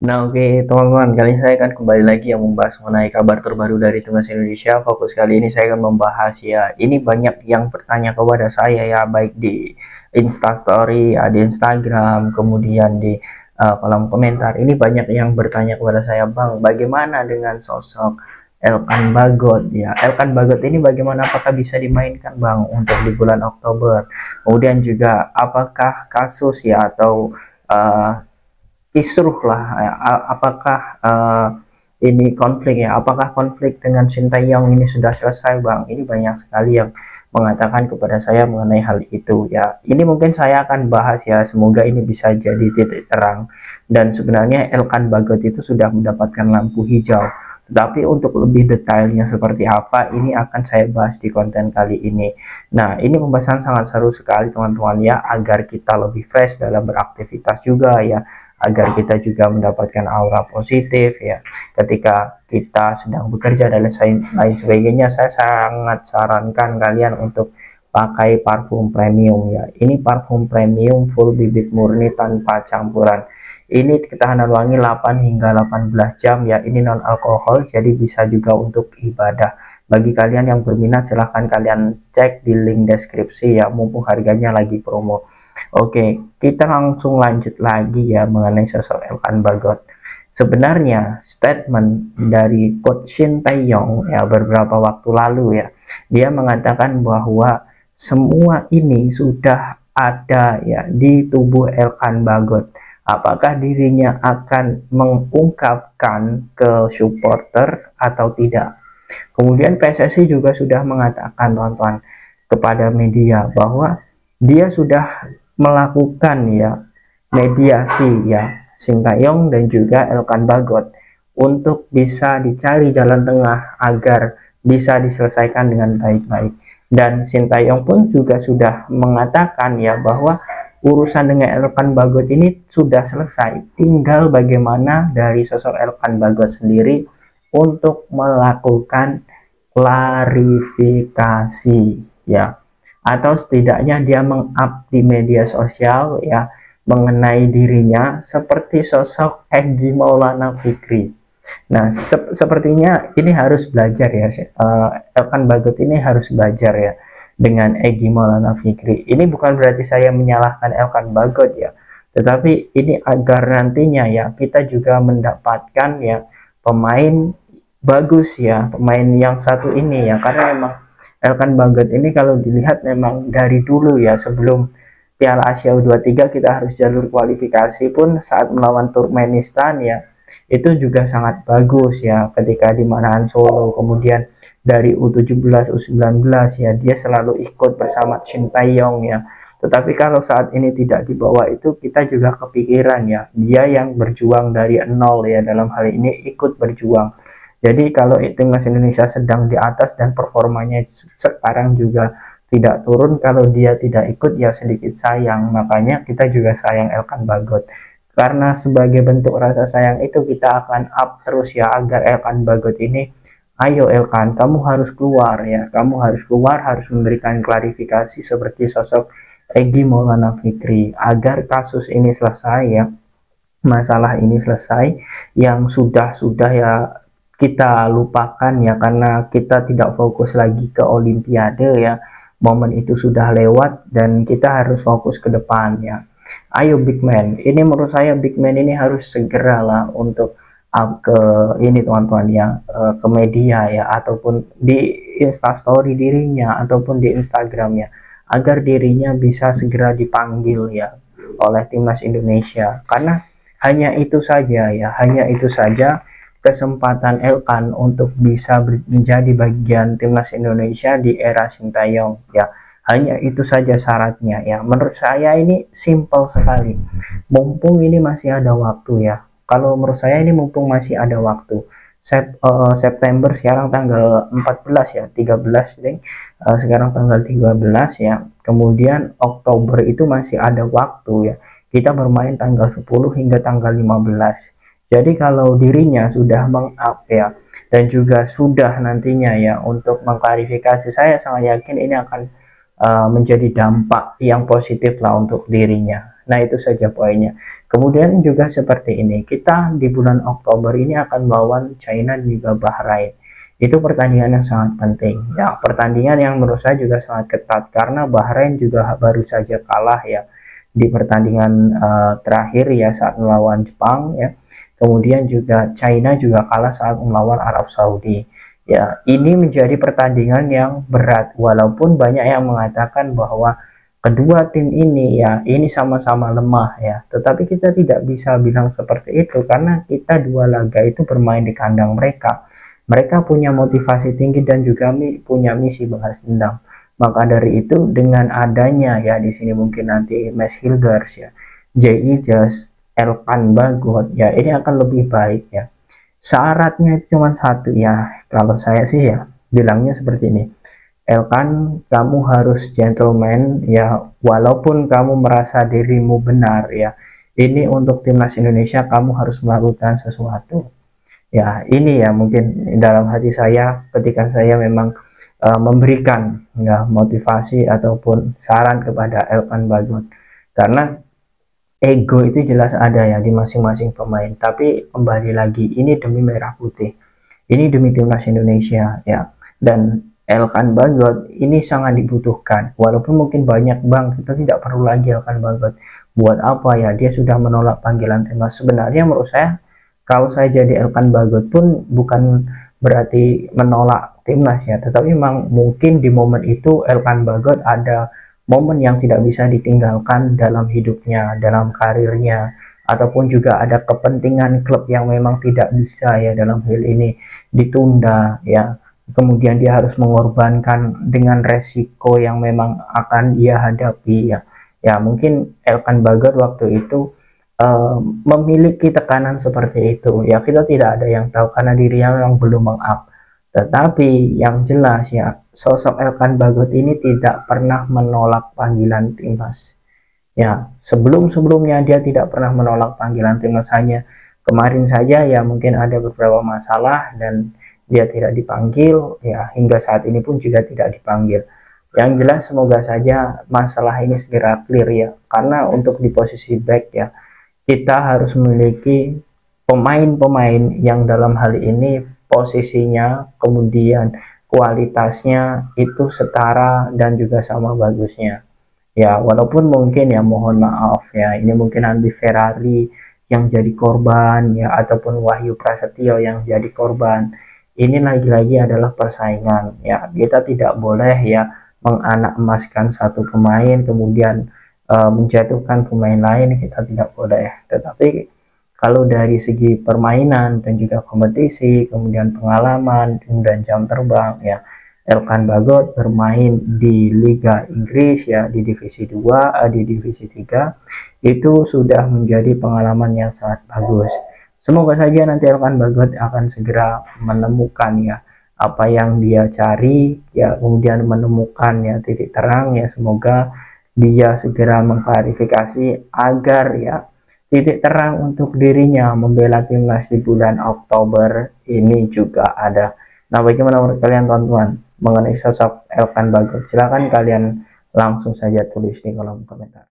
Nah, oke teman-teman, kali ini saya akan kembali lagi yang membahas mengenai kabar terbaru dari timnas Indonesia. Fokus kali ini saya akan membahas ya, ini banyak yang bertanya kepada saya ya, baik di Instastory, ya, di Instagram, kemudian di kolom komentar. Ini banyak yang bertanya kepada saya, Bang, bagaimana dengan sosok Elkan Bagot ya? Elkan Bagot ini bagaimana, apakah bisa dimainkan, Bang, untuk di bulan Oktober? Kemudian juga apakah kasus ya atau kisruh lah apakah ini konflik ya, apakah konflik dengan Sintayong ini sudah selesai, Bang? Ini banyak sekali yang mengatakan kepada saya mengenai hal itu ya. Ini mungkin saya akan bahas ya, semoga ini bisa jadi titik terang. Dan sebenarnya Elkan Bagot itu sudah mendapatkan lampu hijau, tapi untuk lebih detailnya seperti apa, ini akan saya bahas di konten kali ini. Nah, ini pembahasan sangat seru sekali teman-teman ya, agar kita lebih fresh dalam beraktivitas juga ya, agar kita juga mendapatkan aura positif ya ketika kita sedang bekerja dan lain sebagainya. Saya sangat sarankan kalian untuk pakai parfum premium ya. Ini parfum premium full bibit murni tanpa campuran. Ini ketahanan wangi 8 hingga 18 jam ya. Ini non alkohol, jadi bisa juga untuk ibadah. Bagi kalian yang berminat, silahkan kalian cek di link deskripsi ya, mumpung harganya lagi promo. Oke, kita langsung lanjut lagi ya mengenai sosok Elkan Bagot. Sebenarnya statement dari Coach Shin Tae-yong ya beberapa waktu lalu ya, dia mengatakan bahwa semua ini sudah ada ya di tubuh Elkan Bagot. Apakah dirinya akan mengungkapkan ke supporter atau tidak? Kemudian PSSI juga sudah mengatakan, teman-teman, kepada media bahwa dia sudah melakukan ya mediasi ya Sintayong dan juga Elkan Bagot untuk bisa dicari jalan tengah agar bisa diselesaikan dengan baik-baik. Dan Sintayong pun juga sudah mengatakan ya bahwa urusan dengan Elkan Bagot ini sudah selesai, tinggal bagaimana dari sosok Elkan Bagot sendiri untuk melakukan klarifikasi ya, atau setidaknya dia meng-up di media sosial ya mengenai dirinya seperti sosok Egy Maulana Fikri. Nah, sepertinya ini harus belajar ya, Elkan Bagot ini harus belajar ya dengan Egy Maulana Fikri. Ini bukan berarti saya menyalahkan Elkan Bagot ya, tetapi ini agar nantinya ya kita juga mendapatkan ya pemain bagus ya, pemain yang satu ini ya, karena memang Elkan Bagot ini kalau dilihat memang dari dulu ya, sebelum Piala Asia U23 kita harus jalur kualifikasi pun saat melawan Turkmenistan ya, itu juga sangat bagus ya ketika di Manahan Solo. Kemudian dari U17 U19 ya dia selalu ikut bersama Shin Tae-yong ya. Tetapi kalau saat ini tidak dibawa, itu kita juga kepikiran ya, dia yang berjuang dari nol ya, dalam hal ini ikut berjuang. Jadi kalau timnas Indonesia sedang di atas dan performanya sekarang juga tidak turun, kalau dia tidak ikut ya sedikit sayang. Makanya kita juga sayang Elkan Bagot. Karena sebagai bentuk rasa sayang itu kita akan up terus ya, agar Elkan Bagot ini, ayo Elkan, kamu harus keluar ya, kamu harus keluar, harus memberikan klarifikasi seperti sosok Egy Maulana Fikri, agar kasus ini selesai ya, masalah ini selesai, yang sudah ya kita lupakan ya, karena kita tidak fokus lagi ke Olimpiade ya, momen itu sudah lewat dan kita harus fokus ke depan ya. Ayo big man, ini menurut saya big man ini harus segeralah untuk up ke ini teman-teman ya, ke media ya, ataupun di Instastory dirinya ataupun di Instagramnya, agar dirinya bisa segera dipanggil ya oleh timnas Indonesia. Karena hanya itu saja ya, hanya itu saja kesempatan Elkan untuk bisa menjadi bagian timnas Indonesia di era Sintayong ya. Hanya itu saja syaratnya ya. Menurut saya ini simple sekali. Mumpung ini masih ada waktu ya. Kalau menurut saya ini mumpung masih ada waktu. September sekarang tanggal 14 ya, 13 ding. Sekarang tanggal 13 ya. Kemudian Oktober itu masih ada waktu ya. Kita bermain tanggal 10 hingga tanggal 15. Jadi kalau dirinya sudah meng-up ya, dan juga sudah nantinya ya untuk mengklarifikasi, saya sangat yakin ini akan menjadi dampak yang positif lah untuk dirinya. Nah, itu saja poinnya. Kemudian juga seperti ini, kita di bulan Oktober ini akan melawan China dan juga Bahrain. Itu pertandingan yang sangat penting. Ya, pertandingan yang menurut saya juga sangat ketat karena Bahrain juga baru saja kalah ya di pertandingan terakhir ya saat melawan Jepang ya. Kemudian juga China juga kalah saat melawan Arab Saudi. Ya, ini menjadi pertandingan yang berat walaupun banyak yang mengatakan bahwa kedua tim ini ya ini sama-sama lemah ya. Tetapi kita tidak bisa bilang seperti itu karena kita dua laga itu bermain di kandang mereka. Mereka punya motivasi tinggi dan juga punya misi balas dendam. Maka dari itu dengan adanya ya di sini mungkin nanti Mes Hilgers ya, J.I. Just, Elkan Bagot ya ini akan lebih baik ya. Syaratnya itu cuma satu ya. Kalau saya sih ya bilangnya seperti ini. Elkan, kamu harus gentleman ya walaupun kamu merasa dirimu benar ya. Ini untuk timnas Indonesia kamu harus melakukan sesuatu. Ya, ini ya mungkin dalam hati saya ketika saya memang memberikan ya motivasi ataupun saran kepada Elkan Bagot. Karena ego itu jelas ada ya di masing-masing pemain, tapi kembali lagi ini demi merah putih. Ini demi timnas Indonesia ya. Dan Elkan Bagot ini sangat dibutuhkan. Walaupun mungkin banyak bang, kita tidak perlu lagi Elkan Bagot. Buat apa ya? Dia sudah menolak panggilan timnas. Sebenarnya menurut saya kalau saya jadi Elkan Bagot pun bukan berarti menolak timnas ya, tetapi memang mungkin di momen itu Elkan Bagot ada momen yang tidak bisa ditinggalkan dalam hidupnya, dalam karirnya, ataupun juga ada kepentingan klub yang memang tidak bisa ya dalam hal ini ditunda ya. Kemudian dia harus mengorbankan dengan resiko yang memang akan dia hadapi ya. Ya mungkin Elkan Bagot waktu itu memiliki tekanan seperti itu ya, kita tidak ada yang tahu karena dirinya memang belum meng-up. Tetapi yang jelas ya sosok Elkan Bagot ini tidak pernah menolak panggilan timnas ya. Sebelumnya dia tidak pernah menolak panggilan timnas, hanya kemarin saja ya mungkin ada beberapa masalah dan dia tidak dipanggil ya, hingga saat ini pun juga tidak dipanggil. Yang jelas semoga saja masalah ini segera clear ya, karena untuk di posisi back ya kita harus memiliki pemain-pemain yang dalam hal ini posisinya kemudian kualitasnya itu setara dan juga sama bagusnya ya. Walaupun mungkin ya mohon maaf ya ini mungkin Andi Ferrari yang jadi korban ya ataupun Wahyu Prasetyo yang jadi korban. Ini lagi-lagi adalah persaingan ya, kita tidak boleh ya menganak emaskan satu pemain kemudian menjatuhkan pemain lain, kita tidak boleh. Tetapi kalau dari segi permainan dan juga kompetisi, kemudian pengalaman dan jam terbang ya, Elkan Bagot bermain di Liga Inggris ya di divisi 2, di divisi 3 itu sudah menjadi pengalaman yang sangat bagus. Semoga saja nanti Elkan Bagot akan segera menemukan ya apa yang dia cari ya, kemudian menemukan ya titik terang ya. Semoga dia segera mengklarifikasi agar ya titik terang untuk dirinya membela timnas di bulan Oktober ini juga ada. Nah, bagaimana menurut kalian teman-teman mengenai sosok Elkan Bagot? Silahkan kalian langsung saja tulis di kolom komentar.